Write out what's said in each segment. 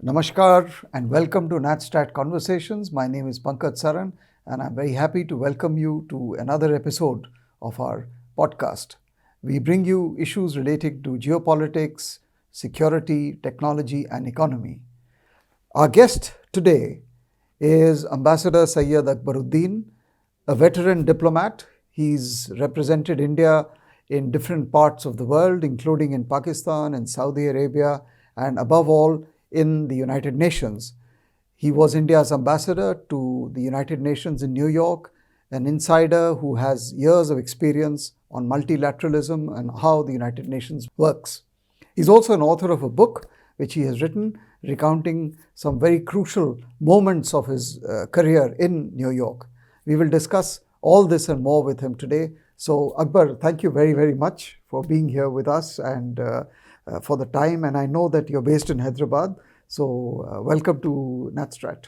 Namaskar and welcome to NatStrat Conversations. My name is Pankaj Saran and I'm very happy to welcome you to another episode of our podcast. We bring you issues relating to geopolitics, security, technology and economy. Our guest today is Ambassador Syed Akbaruddin, a veteran diplomat. He's represented India in different parts of the world, including in Pakistan and Saudi Arabia, and above all, in the United Nations. He was India's ambassador to the United Nations in New York, an insider who has years of experience on multilateralism and how the United Nations works. He's also an author of a book which he has written recounting some very crucial moments of his career in New York. We will discuss all this and more with him today. So Akbar, thank you very, very much for being here with us and for the time. And I know that you're based in Hyderabad. So welcome to NatStrat.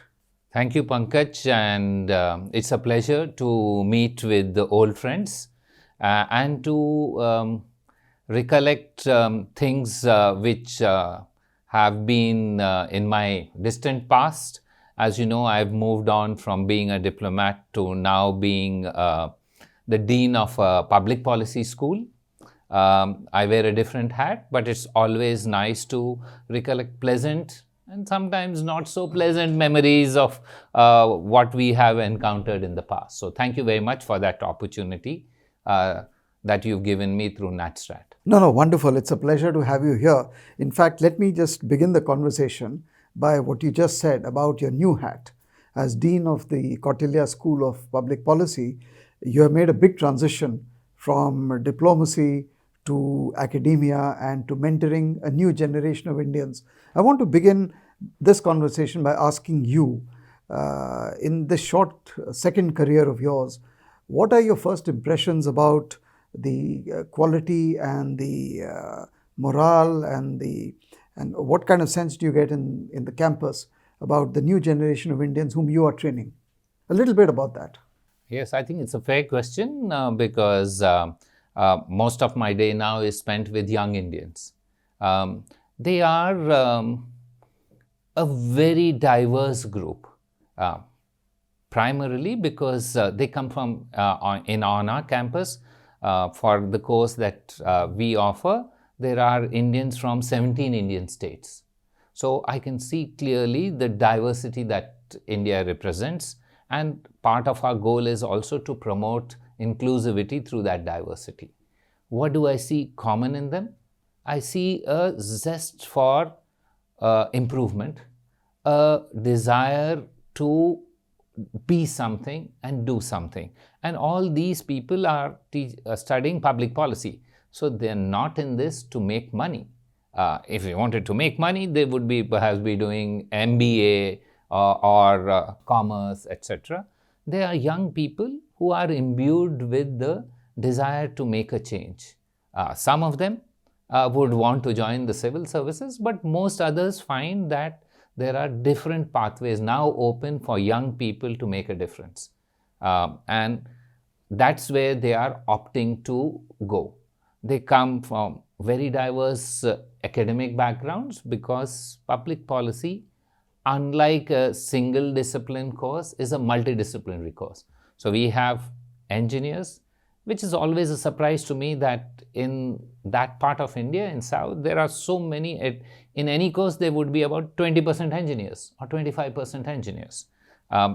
Thank you, Pankaj. And it's a pleasure to meet with the old friends and to recollect things which have been in my distant past. As you know, I've moved on from being a diplomat to now being the dean of a public policy school. I wear a different hat, but it's always nice to recollect pleasant and sometimes not so pleasant memories of what we have encountered in the past. So thank you very much for that opportunity that you've given me through NatStrat. No, wonderful. It's a pleasure to have you here. In fact, let me just begin the conversation by what you just said about your new hat. As Dean of the Kautilya School of Public Policy, you have made a big transition from diplomacy to academia and to mentoring a new generation of Indians. I want to begin this conversation by asking you, in this short second career of yours, what are your first impressions about the quality and the morale and what kind of sense do you get in the campus about the new generation of Indians whom you are training? A little bit about that. Yes, I think it's a fair question because most of my day now is spent with young Indians. They are a very diverse group, primarily because they come from on our campus. For the course that we offer, there are Indians from 17 Indian states. So I can see clearly the diversity that India represents, and part of our goal is also to promote inclusivity through that diversity. What do I see common in them? I see a zest for improvement, a desire to be something and do something. And all these people are studying public policy. So they're not in this to make money. If they wanted to make money, they would be perhaps be doing MBA or commerce, etc. They are young people who are imbued with the desire to make a change. Some of them would want to join the civil services, but most others find that there are different pathways now open for young people to make a difference. And that's where they are opting to go. They come from very diverse academic backgrounds because public policy, unlike a single discipline course, is a multidisciplinary course. So we have engineers, which is always a surprise to me that in that part of India, in South, there are so many. In any course, there would be about 20% engineers or 25% engineers.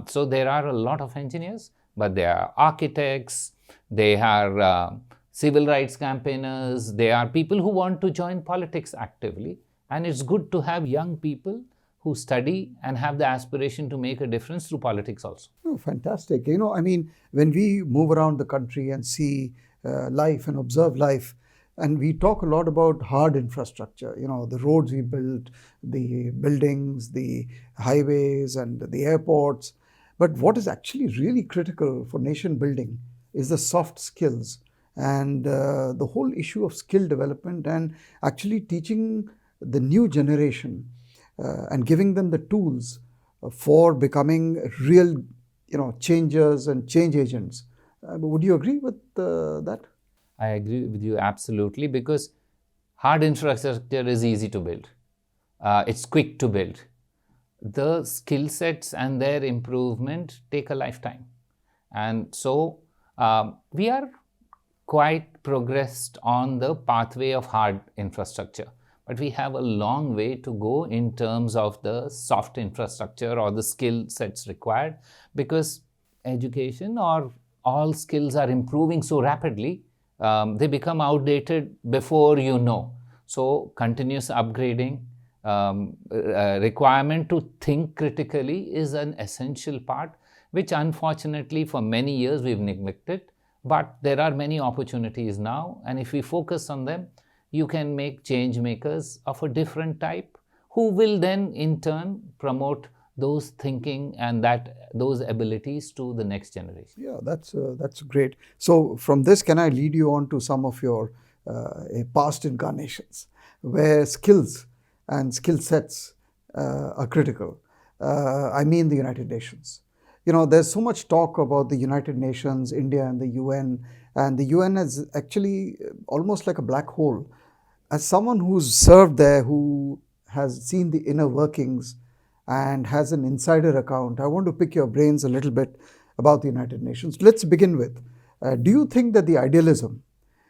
So there are a lot of engineers, but there are architects, they are civil rights campaigners, they are people who want to join politics actively. And it's good to have young people who study and have the aspiration to make a difference through politics also. Oh, fantastic. When we move around the country and see life and observe life, and we talk a lot about hard infrastructure, the roads we built, the buildings, the highways and the airports. But what is actually really critical for nation building is the soft skills and the whole issue of skill development and actually teaching the new generation and giving them the tools for becoming real, changers and change agents. Would you agree with that? I agree with you absolutely, because hard infrastructure is easy to build. It's quick to build. the skill sets and their improvement take a lifetime. And so we are quite progressed on the pathway of hard infrastructure, but we have a long way to go in terms of the soft infrastructure or the skill sets required, because education or all skills are improving so rapidly, they become outdated before you know. So continuous upgrading, requirement to think critically is an essential part, which unfortunately for many years we've neglected. But there are many opportunities now, and if we focus on them, you can make change makers of a different type who will then in turn promote those thinking and those abilities to the next generation. Yeah, that's great. So from this, can I lead you on to some of your past incarnations where skills and skill sets are critical? I mean the United Nations. There's so much talk about the United Nations, India and the UN, and the UN is actually almost like a black hole. As someone who's served there, who has seen the inner workings and has an insider account, I want to pick your brains a little bit about the United Nations. Let's begin with, do you think that the idealism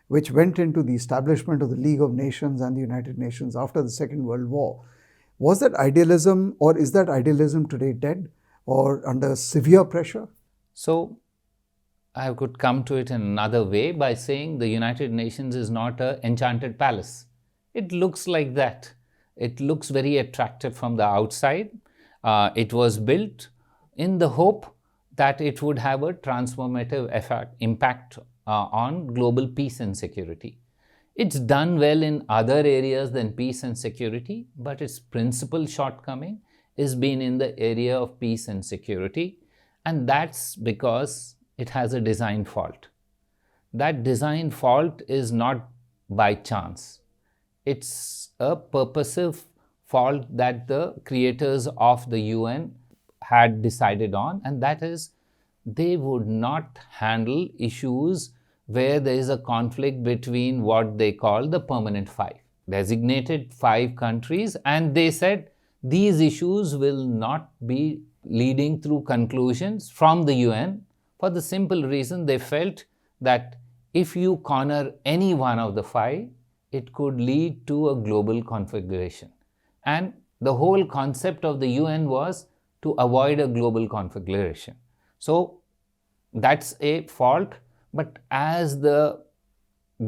which went into the establishment of the League of Nations and the United Nations after the Second World War, was that idealism, or is that idealism today dead or under severe pressure? So I could come to it in another way by saying the United Nations is not an enchanted palace. It looks like that. It looks very attractive from the outside. It was built in the hope that it would have a transformative impact on global peace and security. It's done well in other areas than peace and security, but its principal shortcoming is been in the area of peace and security, and that's because it has a design fault. That design fault is not by chance. It's a purposive fault that the creators of the UN had decided on, and that is they would not handle issues where there is a conflict between what they call the permanent five, designated 5 countries, and they said these issues will not be leading through conclusions from the UN for the simple reason they felt that if you corner any one of the 5, it could lead to a global conflagration. And the whole concept of the UN was to avoid a global conflagration. So that's a fault, but as the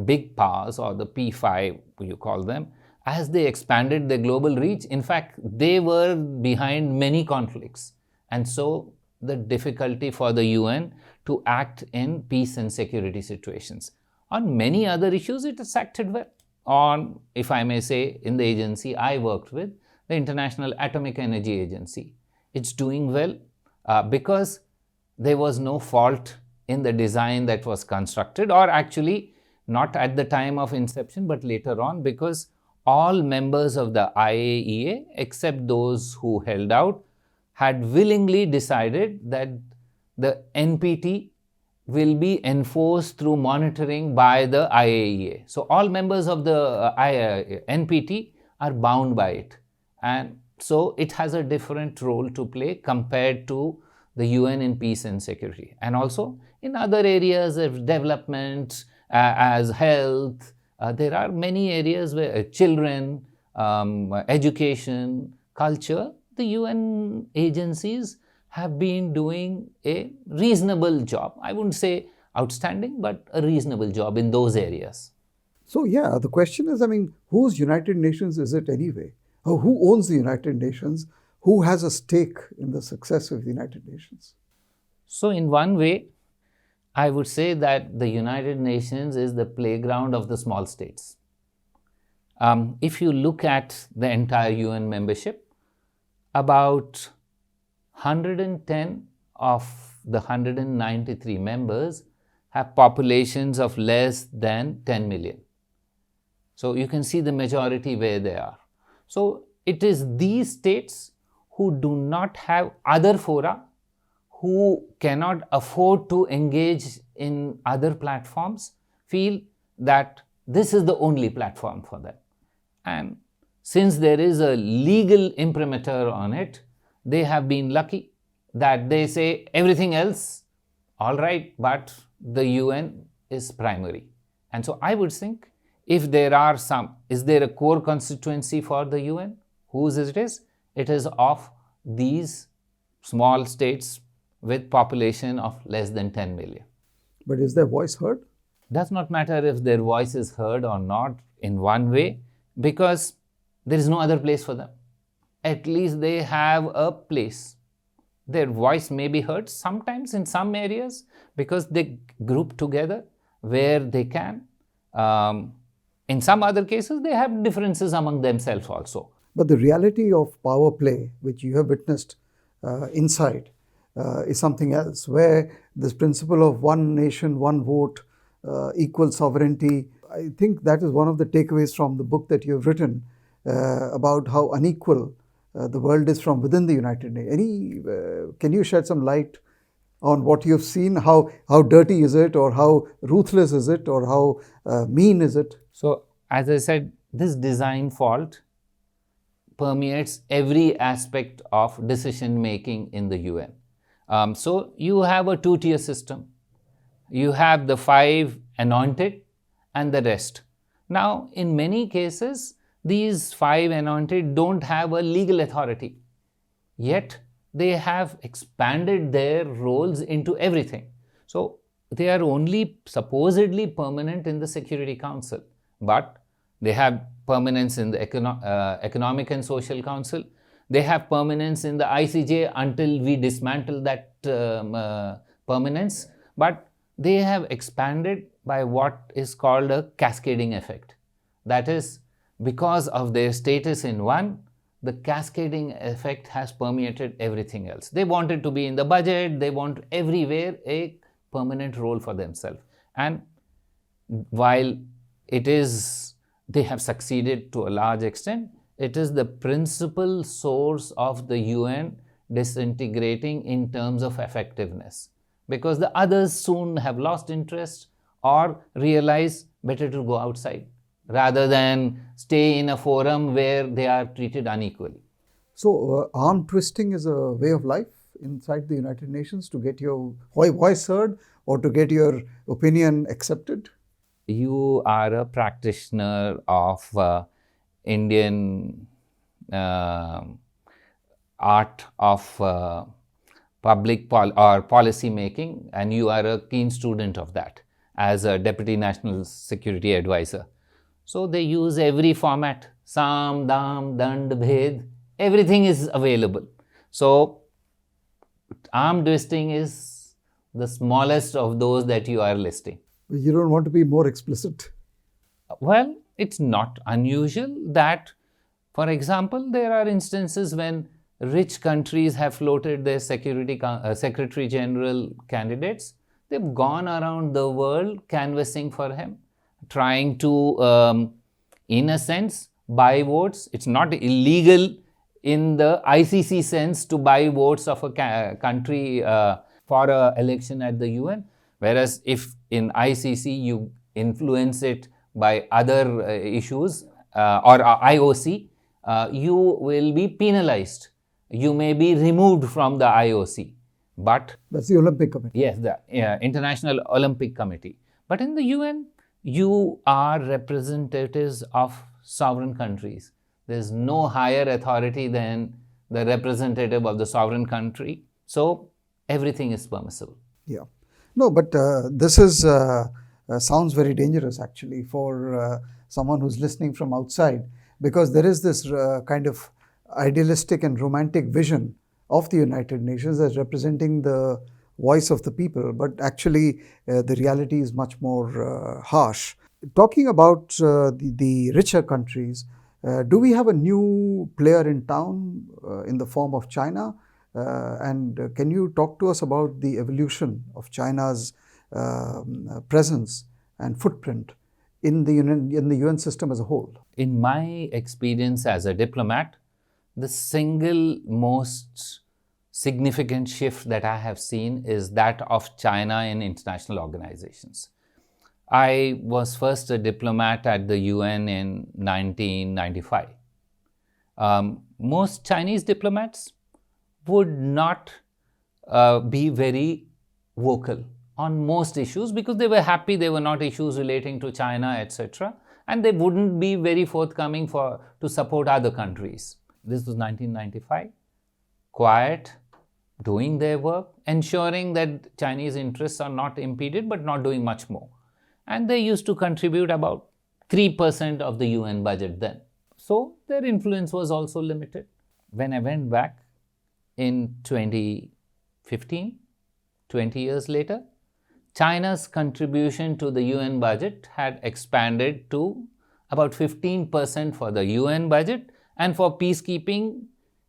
big powers, or the P5 you call them, as they expanded their global reach, in fact, they were behind many conflicts. And so the difficulty for the UN to act in peace and security situations. On many other issues, it has acted well. On, if I may say, in the agency I worked with, the International Atomic Energy Agency, it's doing well because there was no fault in the design that was constructed, or actually not at the time of inception, but later on, because all members of the IAEA, except those who held out, had willingly decided that the NPT will be enforced through monitoring by the IAEA. So all members of the NPT are bound by it. And so it has a different role to play compared to the UN in peace and security. And also in other areas of development, as health, there are many areas where children, education, culture, the UN agencies have been doing a reasonable job. I wouldn't say outstanding, but a reasonable job in those areas. So yeah, the question is, whose United Nations is it anyway? Or who owns the United Nations? Who has a stake in the success of the United Nations? So in one way, I would say that the United Nations is the playground of the small states. If you look at the entire UN membership, about 110 of the 193 members have populations of less than 10 million. So you can see the majority where they are. So it is these states who do not have other fora, who cannot afford to engage in other platforms, feel that this is the only platform for them. And since there is a legal imprimatur on it, they have been lucky that they say everything else, all right, but the UN is primary. And so I would think, if there are is there a core constituency for the UN? Whose it is? It is of these small states with population of less than 10 million. But is their voice heard? Does not matter if their voice is heard or not in one way, because there is no other place for them. At least they have a place. Their voice may be heard sometimes in some areas because they group together where they can. In some other cases, they have differences among themselves also. But the reality of power play, which you have witnessed inside, is something else, where this principle of one nation, one vote, equal sovereignty, I think that is one of the takeaways from the book that you have written about how unequal the world is from within the United Nations. Can you shed some light on what you've seen? How dirty is it, or how ruthless is it, or how mean is it? So, as I said, this design fault permeates every aspect of decision making in the UN. So, you have a two-tier system. You have the 5 anointed and the rest. Now, in many cases, these 5 anointed don't have a legal authority, yet they have expanded their roles into everything. So, they are only supposedly permanent in the Security Council, but they have permanence in the Economic and Social Council. They have permanence in the ICJ until we dismantle that permanence, but they have expanded by what is called a cascading effect. That is, because of their status in one, the cascading effect has permeated everything else. They wanted to be in the budget, they want everywhere a permanent role for themselves. And while they have succeeded to a large extent, it is the principal source of the UN disintegrating in terms of effectiveness, because the others soon have lost interest or realize better to go outside rather than stay in a forum where they are treated unequally. So, arm twisting is a way of life inside the United Nations to get your voice heard or to get your opinion accepted? You are a practitioner of Indian art of public policy making, and you are a keen student of that as a Deputy National Security Advisor. So they use every format, Sam, Dam, Dand, Bhed, everything is available. So arm twisting is the smallest of those that you are listing. You don't want to be more explicit? Well, it's not unusual that, for example, there are instances when rich countries have floated their Secretary General candidates. They've gone around the world canvassing for him, trying to, in a sense, buy votes. It's not illegal in the ICC sense to buy votes of a country for an election at the UN. Whereas if in ICC you influence it by other issues or IOC, you will be penalized. You may be removed from the IOC. But that's the Olympic Committee. Yes, the International Olympic Committee. But in the UN, you are representatives of sovereign countries. There's no higher authority than the representative of the sovereign country. So everything is permissible. Yeah. No, but this is sounds very dangerous actually for someone who's listening from outside, because there is this kind of idealistic and romantic vision of the United Nations as representing the voice of the people, but actually the reality is much more harsh. Talking about the richer countries, do we have a new player in town in the form of China? And can you talk to us about the evolution of China's presence and footprint in the UN system as a whole? In my experience as a diplomat, the single most significant shift that I have seen is that of China in international organizations. I was first a diplomat at the UN in 1995. Most Chinese diplomats would not be very vocal on most issues because they were happy they were not issues relating to China, etc. And they wouldn't be very forthcoming to support other countries. This was 1995. Quiet, doing their work, ensuring that Chinese interests are not impeded, but not doing much more. And they used to contribute about 3% of the UN budget then. So their influence was also limited. When I went back in 2015, 20 years later, China's contribution to the UN budget had expanded to about 15% for the UN budget, and for peacekeeping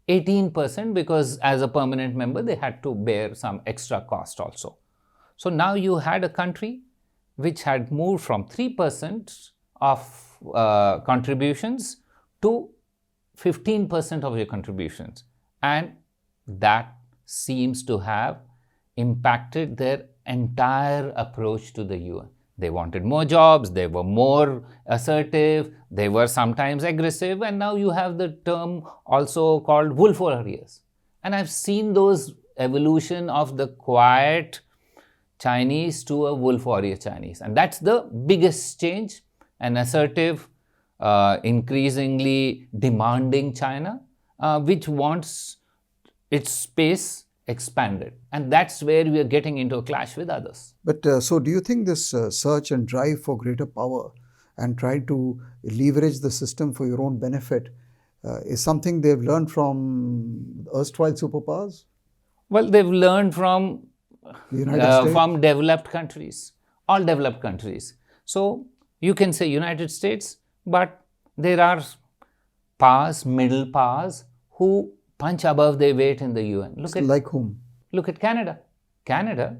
18%, because as a permanent member they had to bear some extra cost also. So now you had a country which had moved from 3% of contributions to 15% of your contributions, and that seems to have impacted their entire approach to the UN. They wanted more jobs, they were more assertive, they were sometimes aggressive, and now you have the term also called wolf warriors. And I've seen those evolution of the quiet Chinese to a wolf warrior Chinese, and that's the biggest change. An assertive, increasingly demanding China, which wants its space expanded, and that's where we are getting into a clash with others. But so do you think this search and drive for greater power and try to leverage the system for your own benefit is something they've learned from erstwhile superpowers? Well, they've learned from The United States? from developed countries, all developed countries. So you can say United States, but there are powers, middle powers, who punch above their weight in the UN. Like whom? Look at Canada. Canada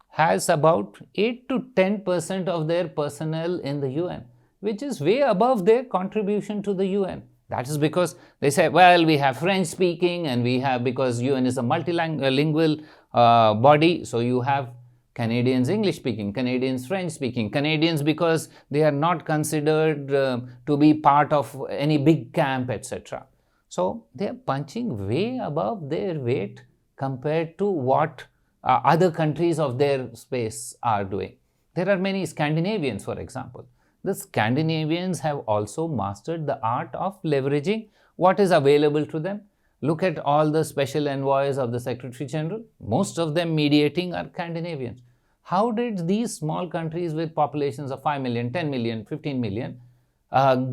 has about 8 to 10% of their personnel in the UN, which is way above their contribution to the UN. That is because they say, well, we have French speaking, and we have, because UN is a multilingual body, so you have Canadians English speaking, Canadians French speaking, Canadians because they are not considered to be part of any big camp, etc. So they are punching way above their weight compared to what other countries of their space are doing. There are many Scandinavians, for example. The Scandinavians have also mastered the art of leveraging what is available to them. Look at all the special envoys of the Secretary General. Most of them mediating are Scandinavians. How did these small countries with populations of 5 million, 10 million, 15 million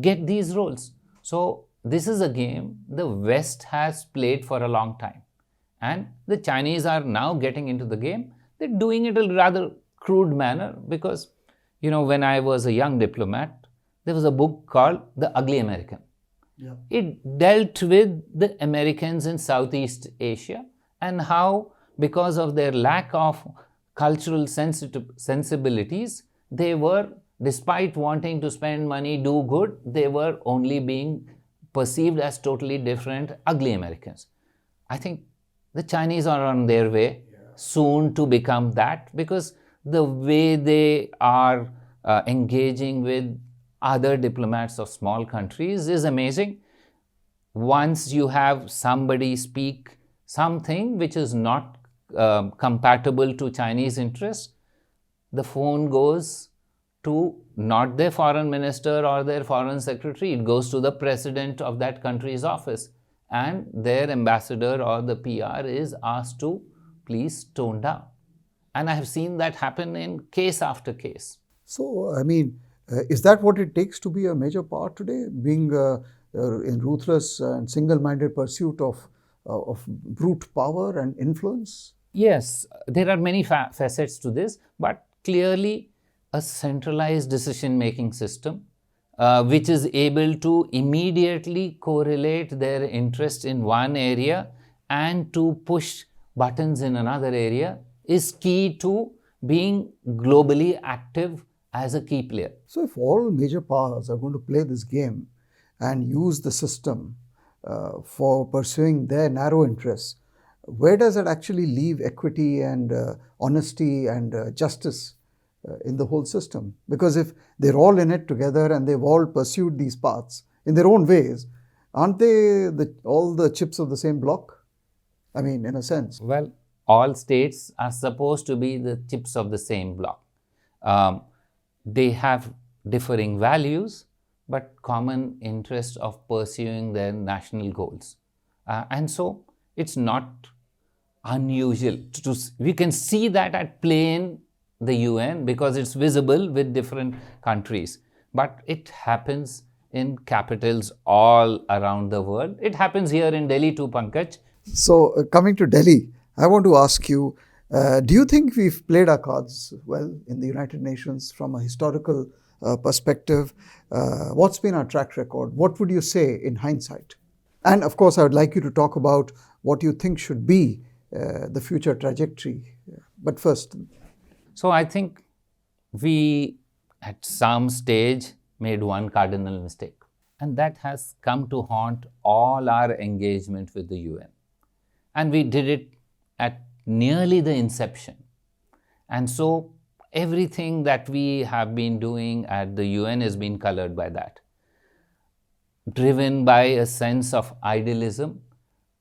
get these roles? So this is a game the West has played for a long time, and the Chinese are now getting into the game. They're doing it in a rather crude manner because, when I was a young diplomat, there was a book called The Ugly American. Yeah. It dealt with the Americans in Southeast Asia and how, because of their lack of cultural sensibilities, they were, despite wanting to spend money, do good, they were only being perceived as totally different, ugly Americans. I think the Chinese are on their way soon to become that, because the way they are engaging with other diplomats of small countries is amazing. Once you have somebody speak something which is not compatible to Chinese interests, the phone goes to not their foreign minister or their foreign secretary, it goes to the president of that country's office, and their ambassador or the PR is asked to please tone down. And I have seen that happen in case after case. So, is that what it takes to be a major power today, being in ruthless and single-minded pursuit of brute power and influence? Yes, there are many facets to this, but clearly a centralized decision-making system which is able to immediately correlate their interest in one area and to push buttons in another area is key to being globally active as a key player. So if all major powers are going to play this game and use the system for pursuing their narrow interests, where does it actually leave equity and honesty and justice in the whole system? Because if they're all in it together and they've all pursued these paths in their own ways, aren't they all the chips of the same block? I mean, in a sense. Well, all states are supposed to be the chips of the same block. Um, they have differing values, but common interest of pursuing their national goals. And so it's not unusual. We can see that at play in the UN because it's visible with different countries. But it happens in capitals all around the world. It happens here in Delhi too, Pankaj. So, coming to Delhi, I want to ask you, do you think we've played our cards well in the United Nations from a historical perspective? What's been our track record? What would you say in hindsight? And of course, I would like you to talk about what you think should be the future trajectory. But first, So I think we at some stage made one cardinal mistake, and that has come to haunt all our engagement with the UN. And we did it at nearly the inception. And so everything that we have been doing at the UN has been colored by that, driven by a sense of idealism,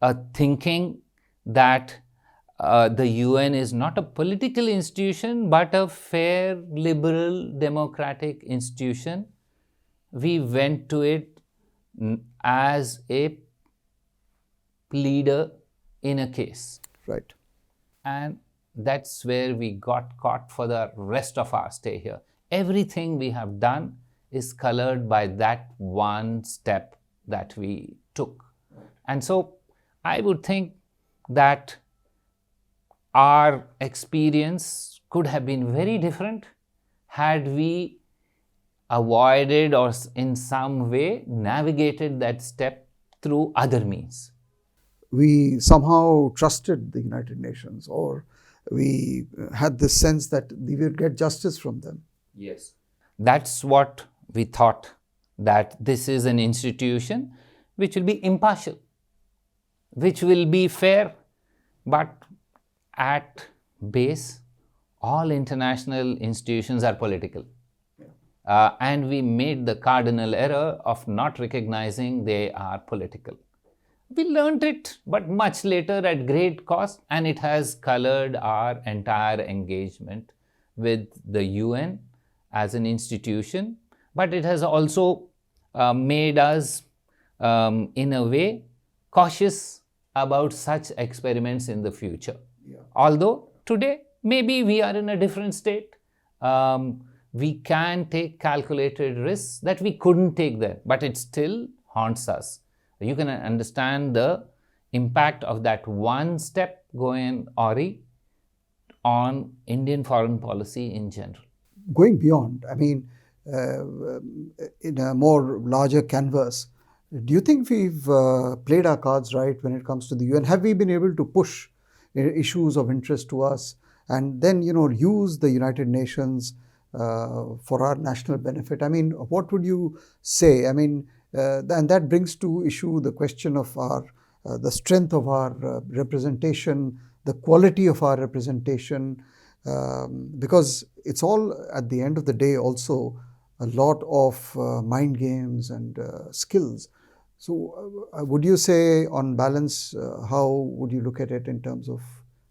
a thinking that the UN is not a political institution but a fair, liberal, democratic institution. We went to it as a pleader in a case. right. And that's where we got caught for the rest of our stay here. Everything we have done is colored by that one step that we took. And so I would think that our experience could have been very different had we avoided or in some way navigated that step through other means. We somehow trusted the United Nations, or we had this sense that we would get justice from them. Yes. That's what we thought, that this is an institution which will be impartial, which will be fair, but at base, all international institutions are political. And we made the cardinal error of not recognizing they are political. We learned it, but much later at great cost, and it has colored our entire engagement with the UN as an institution, but it has also made us, in a way, cautious about such experiments in the future. Yeah. Although today, maybe we are in a different state. We can take calculated risks that we couldn't take there, but it still haunts us. You can understand the impact of that one step going awry on Indian foreign policy in general. Going beyond, I mean, in a more larger canvas, do you think we've played our cards right when it comes to the UN? Have we been able to push issues of interest to us and then, use the United Nations for our national benefit? I mean, what would you say? I mean, and that brings to issue the question of our the strength of our representation, the quality of our representation, because it's all at the end of the day also a lot of mind games and skills. So, would you say, on balance, how would you look at it in terms of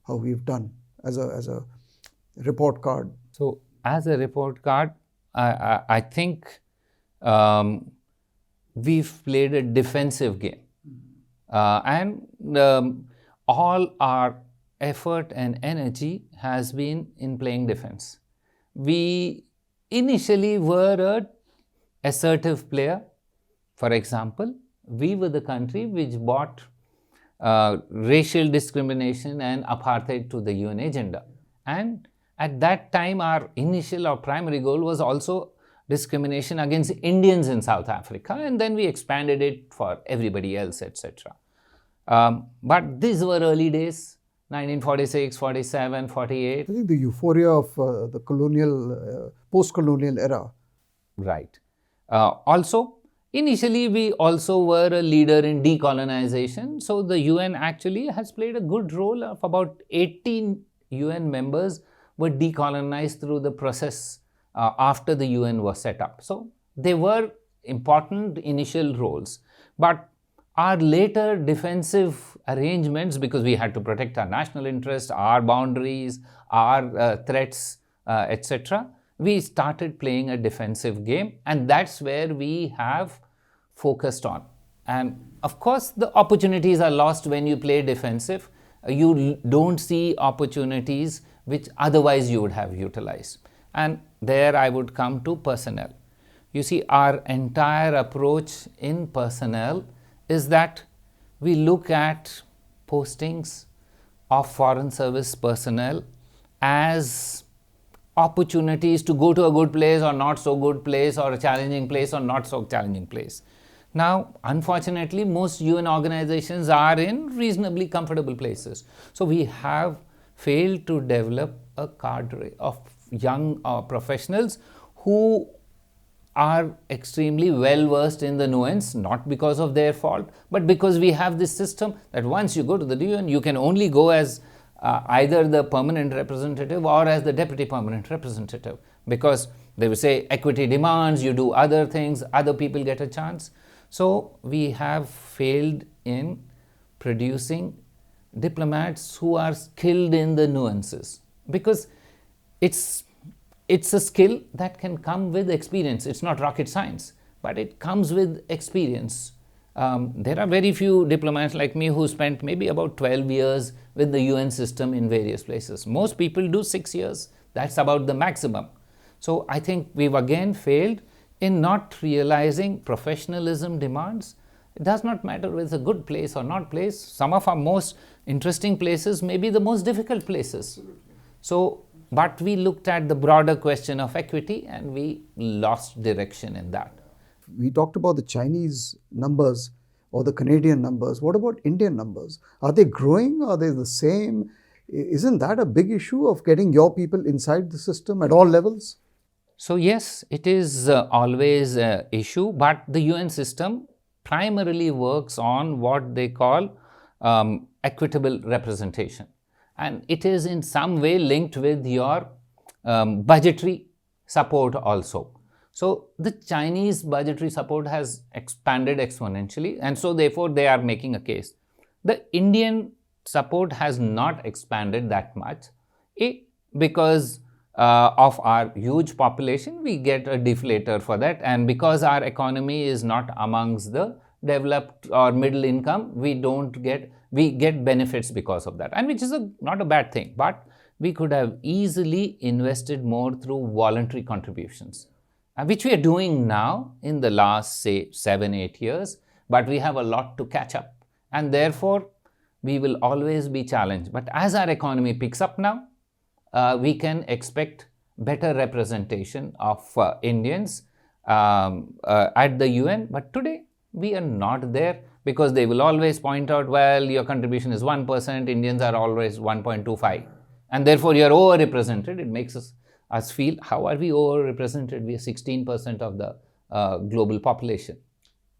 how we've done as a report card? So, as a report card, I think we've played a defensive game, and all our effort and energy has been in playing defense. We initially were an assertive player. For example, we were the country which brought racial discrimination and apartheid to the UN agenda. And at that time, our initial or primary goal was also discrimination against Indians in South Africa, and then we expanded it for everybody else, etc. But these were early days, 1946, 47, 48. I think the euphoria of the colonial, post-colonial era. Right. Also, initially, we also were a leader in decolonization. So, the UN actually has played a good role of about 18 UN members were decolonized through the process after the UN was set up. So, they were important initial roles. But our later defensive arrangements, because we had to protect our national interest, our boundaries, our threats, etc., we started playing a defensive game, and that's where we have focused on. And of course, the opportunities are lost when you play defensive. You don't see opportunities which otherwise you would have utilized. And there I would come to personnel. You see, our entire approach in personnel is that we look at postings of foreign service personnel as opportunities to go to a good place or not so good place, or a challenging place or not so challenging place. Now, unfortunately, most UN organizations are in reasonably comfortable places. So we have failed to develop a cadre of young professionals who are extremely well versed in the nuance, not because of their fault, but because we have this system that once you go to the UN, you can only go as either the permanent representative or as the deputy permanent representative, because they will say equity demands, you do other things, other people get a chance. So we have failed in producing diplomats who are skilled in the nuances, because it's a skill that can come with experience. It's not rocket science, but it comes with experience. There are very few diplomats like me who spent maybe about 12 years with the UN system in various places. Most people do 6 years. That's about the maximum. So I think we've again failed in not realizing professionalism demands. It does not matter whether it's a good place or not place. Some of our most interesting places may be the most difficult places. So, but we looked at the broader question of equity and we lost direction in that. We talked about the Chinese numbers or the Canadian numbers. What about Indian numbers? Are they growing? Are they the same? Isn't that a big issue of getting your people inside the system at all levels? So yes, it is always an issue, but the UN system primarily works on what they call equitable representation. And it is in some way linked with your budgetary support also. So the Chinese budgetary support has expanded exponentially, and so therefore they are making a case. The Indian support has not expanded that much, because of our huge population, we get a deflator for that, and because our economy is not amongst the developed or middle income, we get benefits because of that, and which is not a bad thing, but we could have easily invested more through voluntary contributions, which we are doing now in the last, say, 7-8 years, but we have a lot to catch up, and therefore we will always be challenged. But as our economy picks up now, we can expect better representation of Indians at the UN, but today we are not there, because they will always point out, well, your contribution is 1%, Indians are always 1.25, and therefore you are overrepresented. It makes us feel, how are we overrepresented? We are 16% of the global population.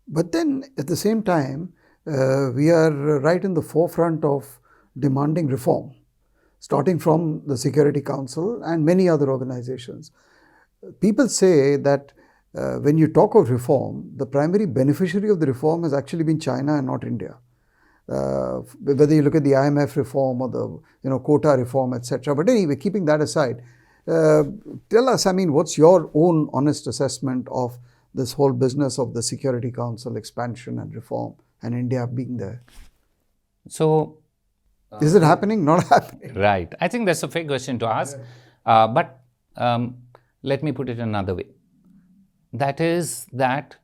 But then at the same time, we are right in the forefront of demanding reform, starting from the Security Council and many other organizations. People say that when you talk of reform, the primary beneficiary of the reform has actually been China and not India. Whether you look at the IMF reform or the quota reform, etc. But anyway, keeping that aside, tell us, what's your own honest assessment of this whole business of the Security Council expansion and reform and India being there? So, is it happening? Not happening? Right. I think that's a fair question to ask. But let me put it another way. That is that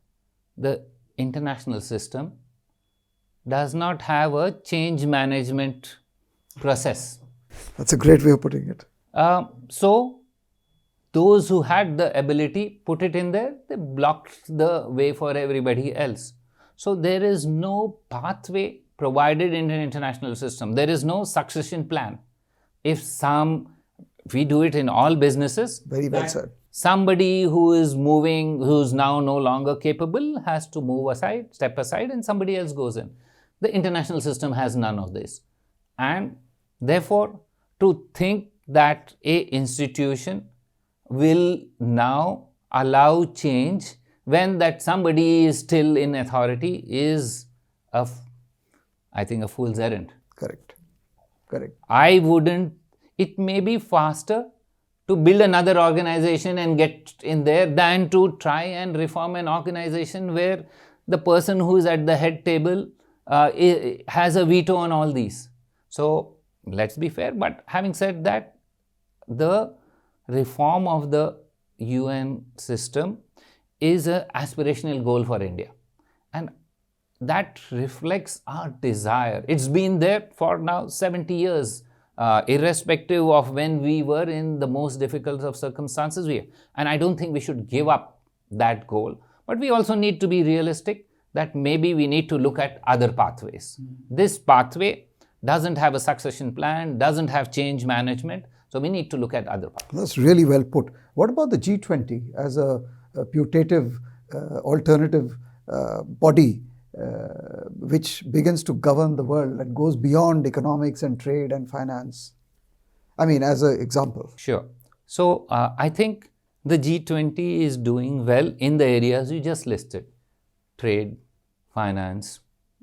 the international system does not have a change management process. That's a great way of putting it. So, those who had the ability put it in there, they blocked the way for everybody else. So, there is no pathway provided in an international system. There is no succession plan. If we do it in all businesses. Very well said. Somebody who is moving, who's now no longer capable, has to move aside, step aside, and somebody else goes in. The international system has none of this. And therefore, to think that a institution will now allow change when that somebody is still in authority is I think, a fool's errand. Correct. Correct. I wouldn't, it may be faster to build another organization and get in there than to try and reform an organization where the person who is at the head table has a veto on all these. So let's be fair. But having said that, the reform of the UN system is an aspirational goal for India. And that reflects our desire. It's been there for now 70 years, irrespective of when we were in the most difficult of circumstances. And I don't think we should give up that goal. But we also need to be realistic that maybe we need to look at other pathways. This pathway doesn't have a succession plan, doesn't have change management. So we need to look at other pathways. That's really well put. What about the G20 as a putative alternative body which begins to govern the world and goes beyond economics and trade and finance? I mean, as an example. Sure. So I think the G20 is doing well in the areas you just listed. Trade, finance,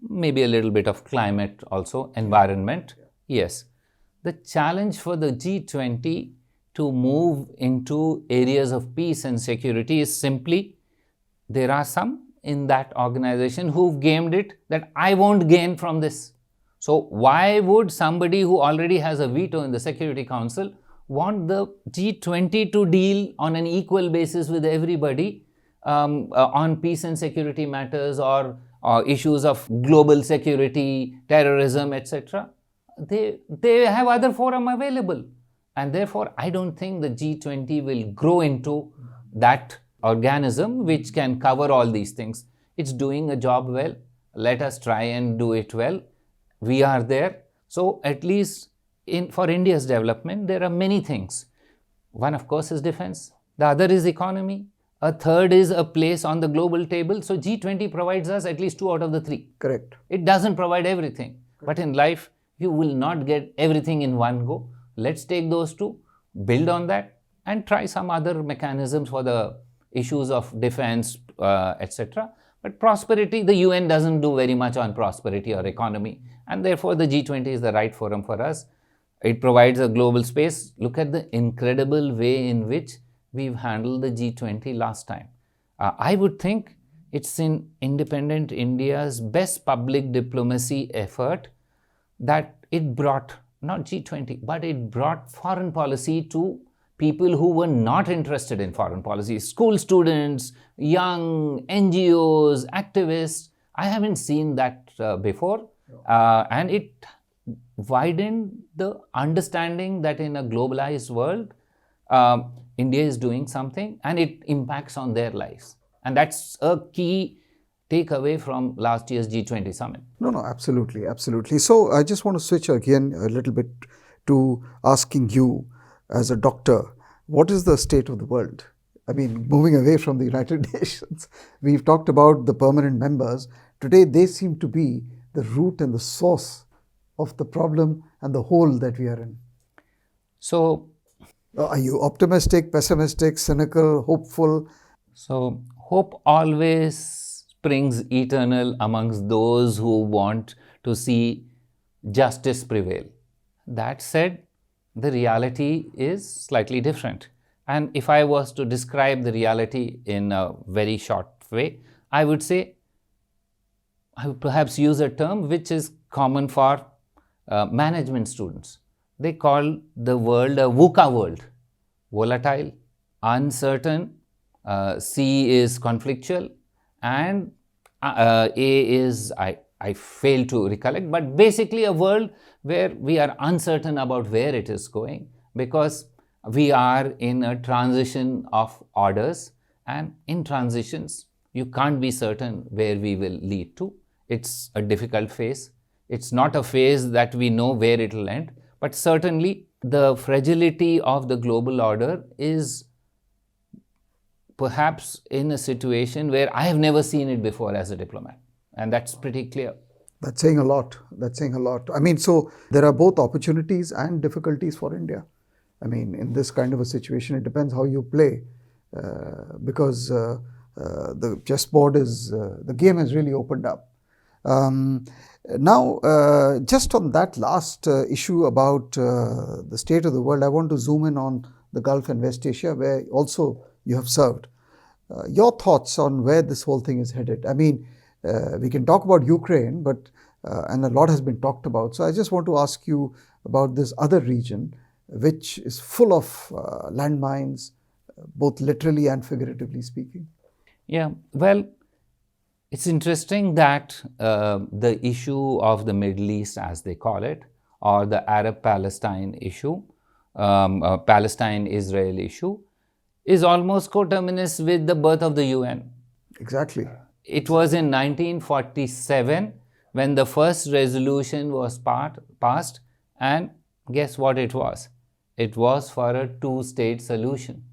maybe a little bit of climate also, environment. Yes. The challenge for the G20 to move into areas of peace and security is simply, there are some in that organization who've gamed it that I won't gain from this. So why would somebody who already has a veto in the Security Council want the G20 to deal on an equal basis with everybody on peace and security matters or issues of global security, terrorism, etc.? They have other forum available. And therefore, I don't think the G20 will grow into that organism which can cover all these things. It's doing a job well. Let us try and do it well. We are there. So at least for India's development, there are many things. One, of course, is defense. The other is economy. A third is a place on the global table. So G20 provides us at least 2 out of the 3. Correct. It doesn't provide everything. Correct. But in life, you will not get everything in one go. Let's take those 2, build on that, and try some other mechanisms for the issues of defense, etc. But prosperity, the UN doesn't do very much on prosperity or economy. And therefore, the G20 is the right forum for us. It provides a global space. Look at the incredible way in which we've handled the G20 last time. I would think it's in independent India's best public diplomacy effort that it brought, not G20, but it brought foreign policy to people who were not interested in foreign policy. School students, young, NGOs, activists. I haven't seen that before. And it widened the understanding that in a globalized world, India is doing something and it impacts on their lives. And that's a key takeaway from last year's G20 summit. No, absolutely, absolutely. So I just want to switch again a little bit to asking you as a doctor, what is the state of the world? I mean, moving away from the United Nations, we've talked about the permanent members. Today, they seem to be the root and the source of the problem and the hole that we are in. So, are you optimistic, pessimistic, cynical, hopeful? So, hope always springs eternal amongst those who want to see justice prevail. That said, the reality is slightly different. And if I was to describe the reality in a very short way, I would say, I would perhaps use a term which is common for management students. They call the world a VUCA world. Volatile, uncertain, C is conflictual, and A is, I fail to recollect, but basically a world where we are uncertain about where it is going because we are in a transition of orders, and in transitions, you can't be certain where we will lead to. It's a difficult phase. It's not a phase that we know where it will end, but certainly the fragility of the global order is perhaps in a situation where I have never seen it before as a diplomat. And that's pretty clear. That's saying a lot. That's saying a lot. I mean, so there are both opportunities and difficulties for India. I mean, in this kind of a situation, it depends how you play because the chessboard is, the game has really opened up. Um, Now, just on that last issue about the state of the world, I want to zoom in on the Gulf and West Asia, where also you have served. Your thoughts on where this whole thing is headed? I mean, we can talk about Ukraine, but and a lot has been talked about. So I just want to ask you about this other region, which is full of landmines, both literally and figuratively speaking. Yeah, well, it's interesting that the issue of the Middle East, as they call it, or the Arab-Palestine issue, Palestine-Israel issue, is almost coterminous with the birth of the UN. Exactly. It was in 1947 when the first resolution was passed, and guess what it was? It was for a two-state solution.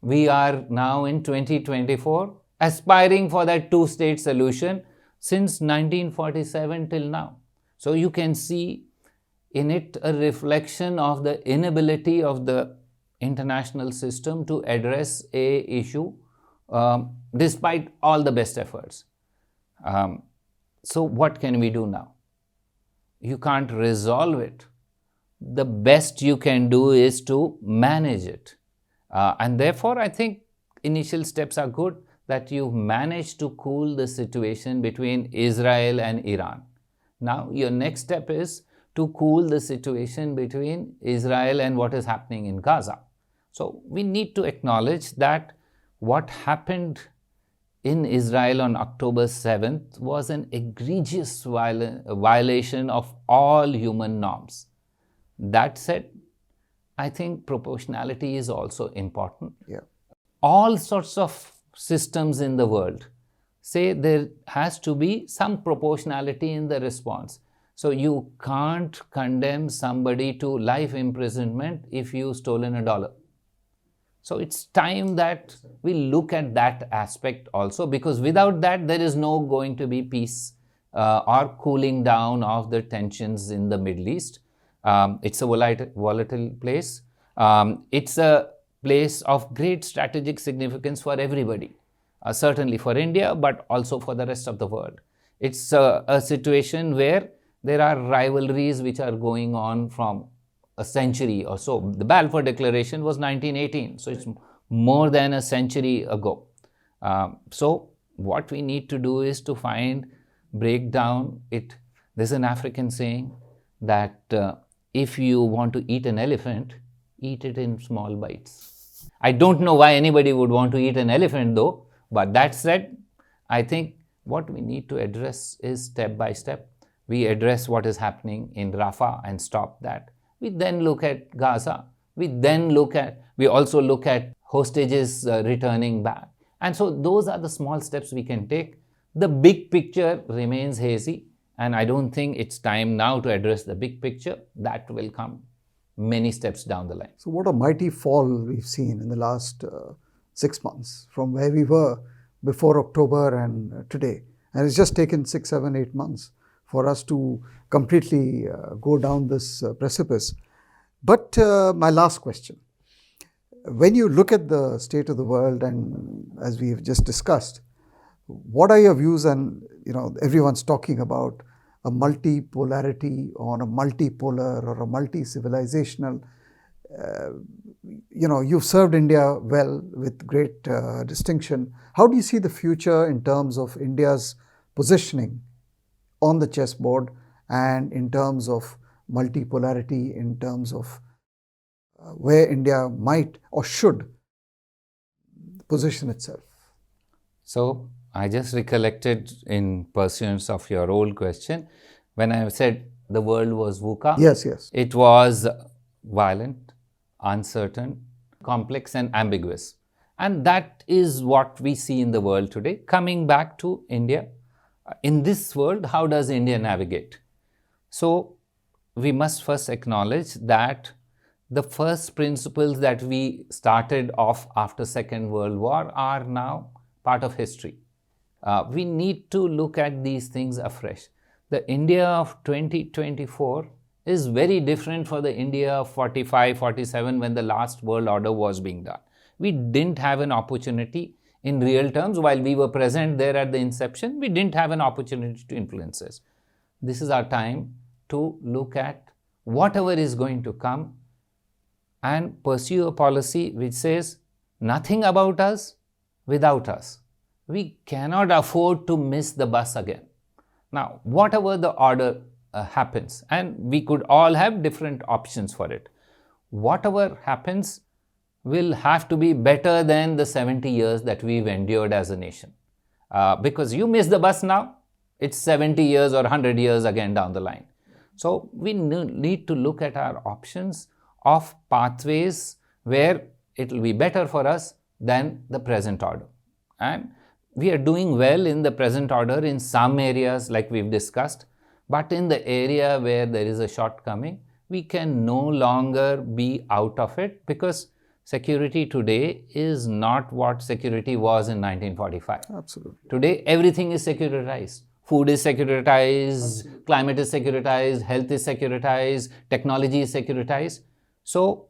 We are now in 2024 aspiring for that two-state solution since 1947 till now. So you can see in it a reflection of the inability of the international system to address a issue despite all the best efforts. So what can we do now? You can't resolve it. The best you can do is to manage it. And therefore, I think initial steps are good, that you've managed to cool the situation between Israel and Iran. Now, your next step is to cool the situation between Israel and what is happening in Gaza. So, we need to acknowledge that what happened in Israel on October 7th was an egregious violation of all human norms. That said, I think proportionality is also important. Yeah. All sorts of systems in the world say there has to be some proportionality in the response. So you can't condemn somebody to life imprisonment if you've stolen $1. So it's time that we look at that aspect also, because without that there is no going to be peace or cooling down of the tensions in the Middle East. It's a volatile place. It's a place of great strategic significance for everybody, certainly for India, but also for the rest of the world. It's a situation where there are rivalries which are going on from a century or so. The Balfour Declaration was 1918, so it's more than a century ago. So what we need to do is to break down it. There's an African saying that if you want to eat an elephant, eat it in small bites. I don't know why anybody would want to eat an elephant though, but that said, I think what we need to address is step by step. We address what is happening in Rafah and stop that. We then look at Gaza. We also look at hostages returning back. And so those are the small steps we can take. The big picture remains hazy, and I don't think it's time now to address the big picture. That will come many steps down the line. So what a mighty fall we've seen in the last 6 months from where we were before October and today. And it's just taken 6, 7, 8 months for us to completely go down this precipice. But my last question, when you look at the state of the world, and as we've just discussed, what are your views? And everyone's talking about a multipolarity or a multipolar or a multi-civilizational. You've served India well with great distinction. How do you see the future in terms of India's positioning on the chessboard and in terms of multipolarity, in terms of where India might or should position itself? So I just recollected, in pursuance of your old question, when I said the world was VUCA. Yes. It was violent, uncertain, complex and ambiguous. And that is what we see in the world today. Coming back to India, in this world, how does India navigate? So we must first acknowledge that the first principles that we started off after Second World War are now part of history. We need to look at these things afresh. The India of 2024 is very different from the India of 45, 47 when the last world order was being done. We didn't have an opportunity in real terms. While we were present there at the inception, we didn't have an opportunity to influence this. This is our time to look at whatever is going to come and pursue a policy which says nothing about us without us. We cannot afford to miss the bus again. Now, whatever the order happens, and we could all have different options for it, whatever happens will have to be better than the 70 years that we've endured as a nation. Because you miss the bus now, it's 70 years or 100 years again down the line. So we need to look at our options of pathways where it will be better for us than the present order. And we are doing well in the present order in some areas like we've discussed, but in the area where there is a shortcoming, we can no longer be out of it, because security today is not what security was in 1945. Absolutely. Today, everything is securitized. Food is securitized, absolutely. Climate is securitized, health is securitized, technology is securitized. So,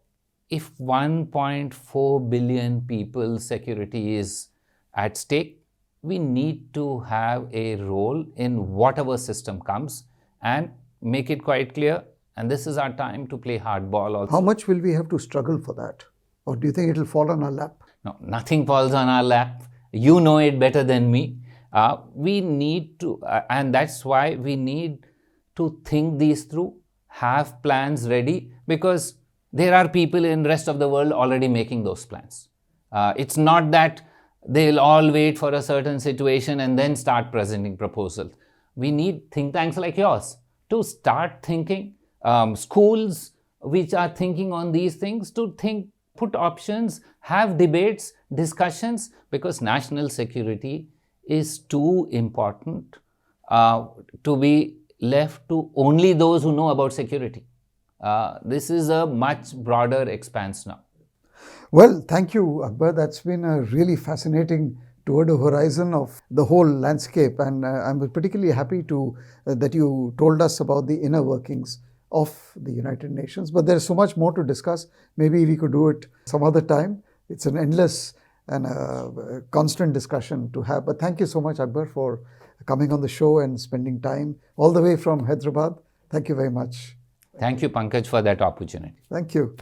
if 1.4 billion people's security is at stake, we need to have a role in whatever system comes and make it quite clear. And this is our time to play hardball also. How much will we have to struggle for that? Or do you think it will fall on our lap? No, nothing falls on our lap. You know it better than me. We need to, and that's why we need to think these through, have plans ready, because there are people in the rest of the world already making those plans. It's not that they'll all wait for a certain situation and then start presenting proposals. We need think tanks like yours to start thinking, schools which are thinking on these things to think, put options, have debates, discussions, because national security is too important to be left to only those who know about security. This is a much broader expanse now. Well, thank you, Akbar. That's been a really fascinating tour de horizon of the whole landscape, and I'm particularly happy that you told us about the inner workings of the United Nations. But there's so much more to discuss. Maybe we could do it some other time. It's an endless and a constant discussion to have. But thank you so much, Akbar, for coming on the show and spending time all the way from Hyderabad. Thank you very much. Thank you, Pankaj, for that opportunity. Thank you.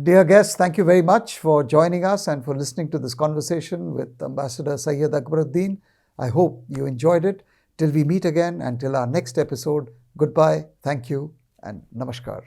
Dear guests, thank you very much for joining us and for listening to this conversation with Ambassador Syed Akbaruddin. I hope you enjoyed it. Till we meet again and till our next episode, goodbye, thank you, and namaskar.